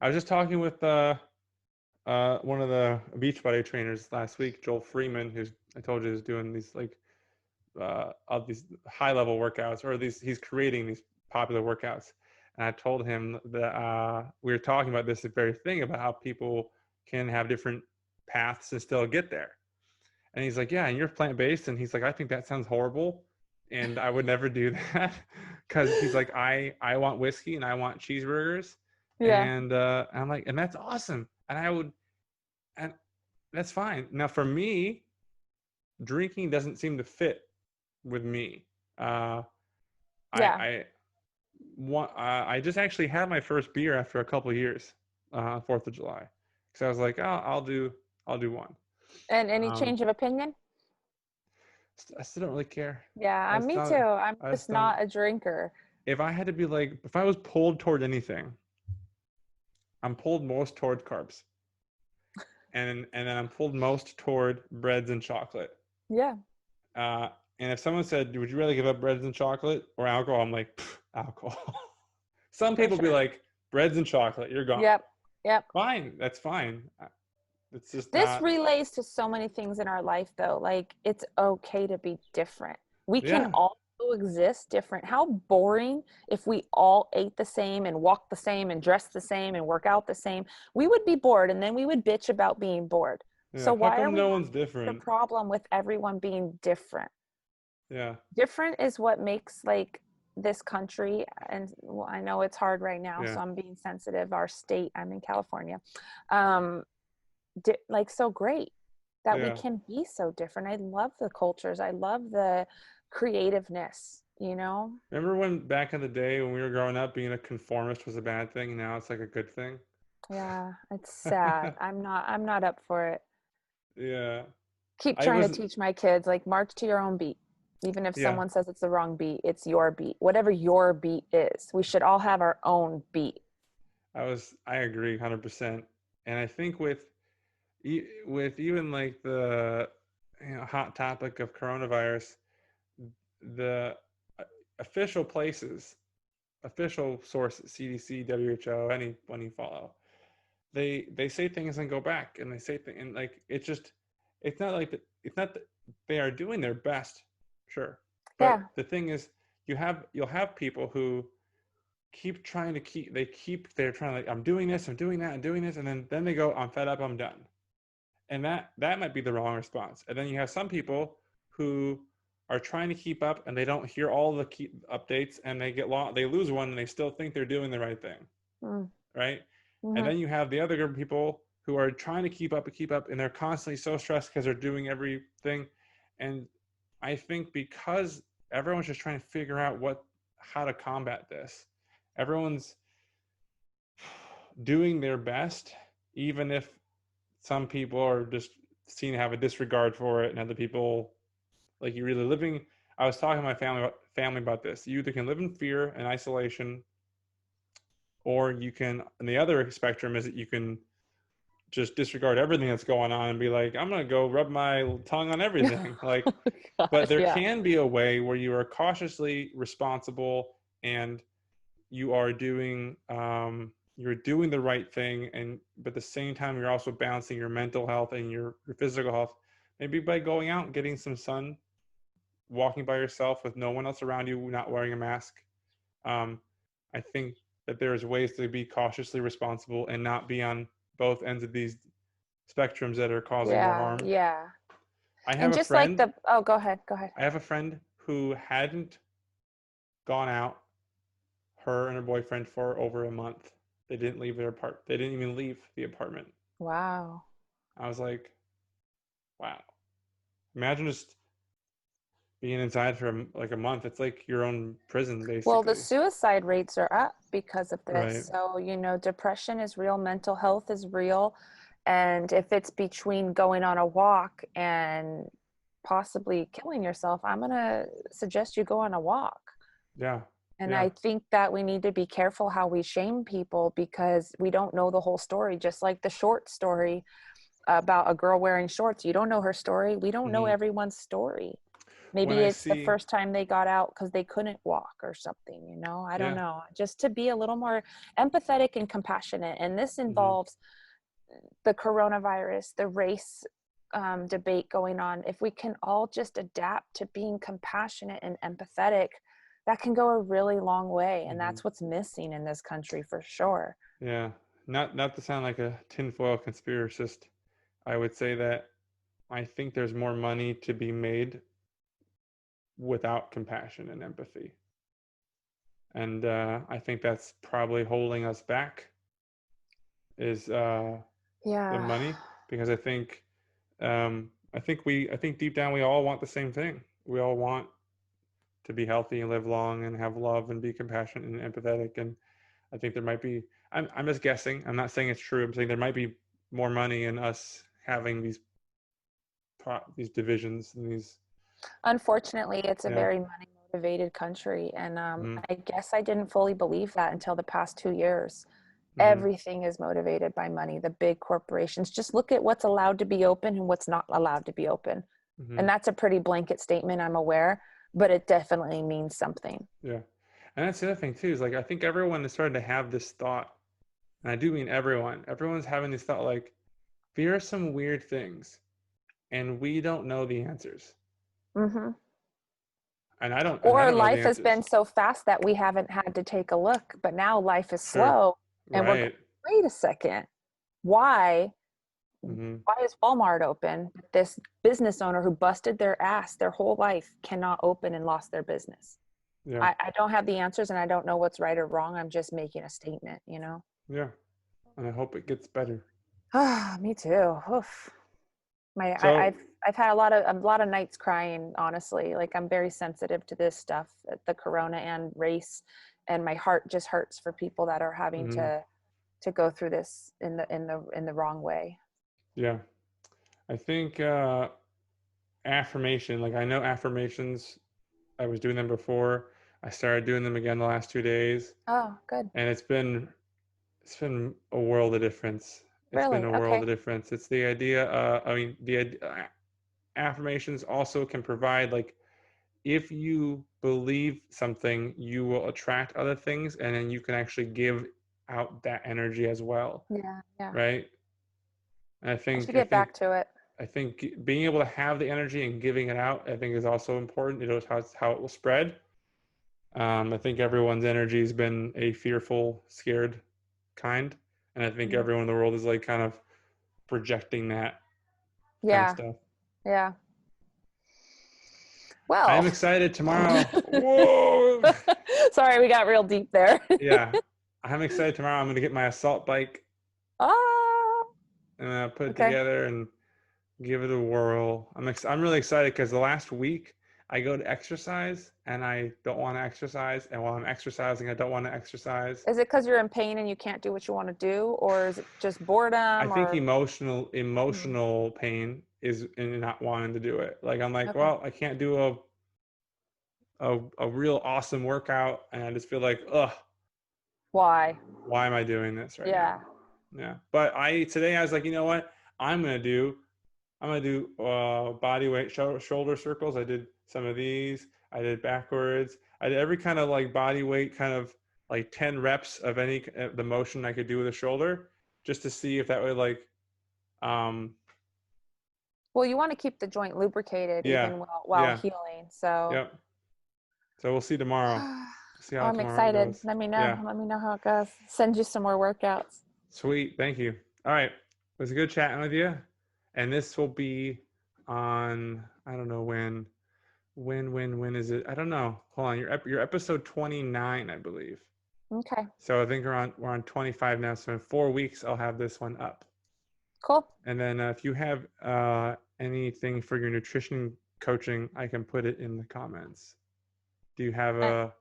I was just talking with one of the Beachbody trainers last week, Joel Freeman, who's I told you is doing these like of these high level workouts, or these he's creating these popular workouts. And I told him that we were talking about this very thing about how people can have different paths and still get there. And he's like, yeah, and you're plant based, and he's like, I think that sounds horrible, and I would never do that because he's like, I want whiskey and I want cheeseburgers, Yeah. and I'm like, and that's awesome, and I would, and that's fine. Now for me, drinking doesn't seem to fit with me. Uh, Yeah. I I just actually had my first beer after a couple of years, 4th of July, because I was like, oh, I'll do one. And any Um, change of opinion? I still don't really care. Yeah, I just me too. don't. I'm I just just don't. not a drinker. If I had to be like, if I was pulled toward anything, I'm pulled most toward carbs, and then I'm pulled most toward breads and chocolate. Yeah. Uh, and if someone said, "Would you rather give up breads and chocolate or alcohol?" I'm like, alcohol. Some For people be sure. like, breads and chocolate, you're gone. Yep. Yep. Fine, that's fine. It's just This not. relates to so many things in our life, though. Like, it's okay to be different. We can Yeah, all exist different. How boring if we all ate the same and walked the same and dressed the same and work out the same. We would be bored, and then we would bitch about being bored. So yeah. How why are come we no having one's the different? problem with everyone being different? Yeah, Different is what makes like this country, and well, I know it's hard right now, yeah, so I'm being sensitive. Our state, I'm in California, um like so great that we yeah. can be so different. I love the cultures, I love the creativeness, you know. Remember when back in the day when we were growing up, being a conformist was a bad thing, and now it's like a good thing? Yeah, it's sad. I'm not up for it. Yeah, Keep I trying to was. teach my kids, like, march to your own beat. Even if Yeah, someone says it's the wrong beat, it's your beat. Whatever your beat is, we should all have our own beat. I agree 100%. And I think with even like the hot topic of coronavirus, the official places, official sources, CDC, WHO, anyone you follow, they say things and go back, and they say things, and like it's not like it's not that they are doing their best, sure, Yeah. but the thing is, you'll have people who keep trying to they're trying to like, I'm doing this, I'm doing that, I'm doing this, and then they go, I'm fed up, I'm done. And that might be the wrong response. And then you have some people who are trying to keep up, and they don't hear all the key updates, and they get lost, they lose one, and they still think they're doing the right thing, Mm. right? And Hmm. then you have the other group of people who are trying to keep up, and they're constantly so stressed because they're doing everything. And I think because everyone's just trying to figure out how to combat this, everyone's doing their best, even if some people are just seen to have a disregard for it, and other people, like, you really living. I was talking to my family about this. You either can live in fear and isolation, or you can, and the other spectrum is that you can just disregard everything that's going on and be like, I'm gonna go rub my tongue on everything. Like, Oh but gosh, there yeah. can be a way where you are cautiously responsible, and you are doing you're doing the right thing, and but at the same time you're also balancing your mental health and your physical health, maybe by going out and getting some sun, walking by yourself with no one else around you, not wearing a mask. um, I think that there's ways to be cautiously responsible and not be on both ends of these spectrums that are causing more Yeah, harm. yeah. I have And a just like friend. the, oh, go ahead, go ahead. I have a friend who hadn't gone out, her and her boyfriend, for over a month. They didn't leave their apart. They didn't even leave the apartment. Wow. I was like, wow. Imagine just being inside for like a month. It's like your own prison, Well, the basically. suicide rates are up because of Right. this. So, you know, depression is real, mental health is real. And if it's between going on a walk and possibly killing yourself, I'm going to suggest you go on a walk. Yeah. And Yeah. I think that we need to be careful how we shame people because we don't know the whole story. Just like the short story about a girl wearing shorts. You don't know her story. We don't know Hmm. everyone's story. When Maybe I it's the see, first time they got out because they couldn't walk or something, you know? I don't yeah. know. Just to be a little more empathetic and compassionate. And this Hmm. involves the coronavirus, the race debate going on. If we can all just adapt to being compassionate and empathetic, that can go a really long way. And Hmm. that's what's missing in this country for sure. Yeah. Not to sound like a tinfoil conspiracist, I would say that I think there's more money to be made without compassion and empathy. And I think that's probably holding us back is the Yeah. money, because I think deep down we all want the same thing. We all want to be healthy and live long and have love and be compassionate and empathetic. And I think there might be. I'm just guessing. I'm not saying it's true. I'm saying there might be more money in us having these divisions and these. Unfortunately, it's a Yeah. very money motivated country. And Hmm. I guess I didn't fully believe that until the past 2 years. Hmm. Everything is motivated by money, the big corporations. Just look at what's allowed to be open and what's not allowed to be open. Hmm. And that's a pretty blanket statement, I'm aware, but it definitely means something. Yeah. And that's the other thing too, is like I think everyone is starting to have this thought, and I do mean everyone. Everyone's having this thought like, here are some weird things, and we don't know the answers. Hmm. And I Or don't know the life has answers. been so fast that we haven't had to take a look, but now life is Sure. slow. And we're going, Right. wait a second, why Hmm. why is Walmart open? This business owner who busted their ass their whole life cannot open and lost their business. Yeah. I don't have the answers and I don't know what's right or wrong. I'm just making a statement, you know? Yeah. And I hope it gets better. Ah, me too. Oof. So, I've had a lot of nights crying, honestly. Like I'm very sensitive to this stuff, the corona and race, and my heart just hurts for people that are having mhm, to go through this in the wrong way. yeah, I think affirmation, like I know affirmations, I was doing them before. I started doing them again the last 2 days, Oh, good. and it's been a world of difference. It's been Really? a world Okay. of difference. It's the idea, I mean, affirmations also can provide, like, if you believe something, you will attract other things, and then you can actually give out that energy as well, Yeah, yeah. right? And I I should think I get think back to it. I think being able to have the energy and giving it out, I think, is also important. It knows how it will spread. I think everyone's energy has been a fearful, scared kind, and I think Mhm. everyone in the world is like kind of projecting that kind of Yeah, stuff. yeah. I am Well, excited tomorrow. Whoa! sorry, we got real deep there. Yeah, I'm excited tomorrow. I'm gonna get my assault bike Ah, and put it okay. together and give it a whirl. I'm really excited because the last week I go to exercise and I don't want to exercise, and while I'm exercising, I don't want to exercise. Is it because you're in pain and you can't do what you want to do, or is it just I boredom, think or? Hmm, emotional pain is in not wanting to do it. Like I'm like, okay. well, I can't do a real awesome workout, and I just feel like, ugh, Why? why am I doing this right now? Yeah. Yeah. But I was like, you know what? I'm gonna do I'm gonna do body weight shoulder circles. I did some of these. I did backwards. I did every kind of like body weight, kind of like 10 reps of any the motion I could do with a shoulder, just to see if that would like um Well, you want to keep the joint lubricated yeah, even while yeah, healing. So, yep. So we'll see tomorrow. oh, See how I'm tomorrow excited. goes. Let me know. Yeah. Let me know how it goes. Send you some more workouts. Sweet. Thank you. All right. It was good chatting with you. And this will be on, I don't know when is it? I don't know. Hold on. You're episode 29, I believe. Okay, So I think we're on 25 now. So in 4 weeks, I'll have this one up. cool. And then if you have anything for your nutrition coaching, I can put it in the comments. Do you have Uh, a,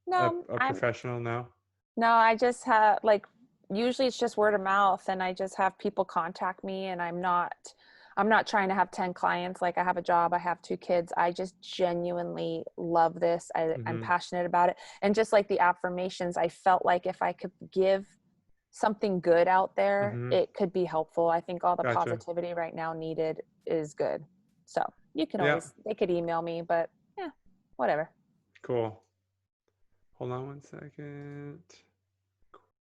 no, a professional now? no, I just have like usually it's just word of mouth and I just have people contact me and I'm not trying to have 10 clients like I have a job, I have two kids. I just genuinely love this. I'm Mm-hmm. passionate about it. And just like the affirmations, I felt like if I could give something good out there, Mm-hmm. it could be helpful. I think all the Gotcha. positivity right now needed is good. So you can Yeah. always, they could email me, but yeah, whatever. Cool. Hold on one second.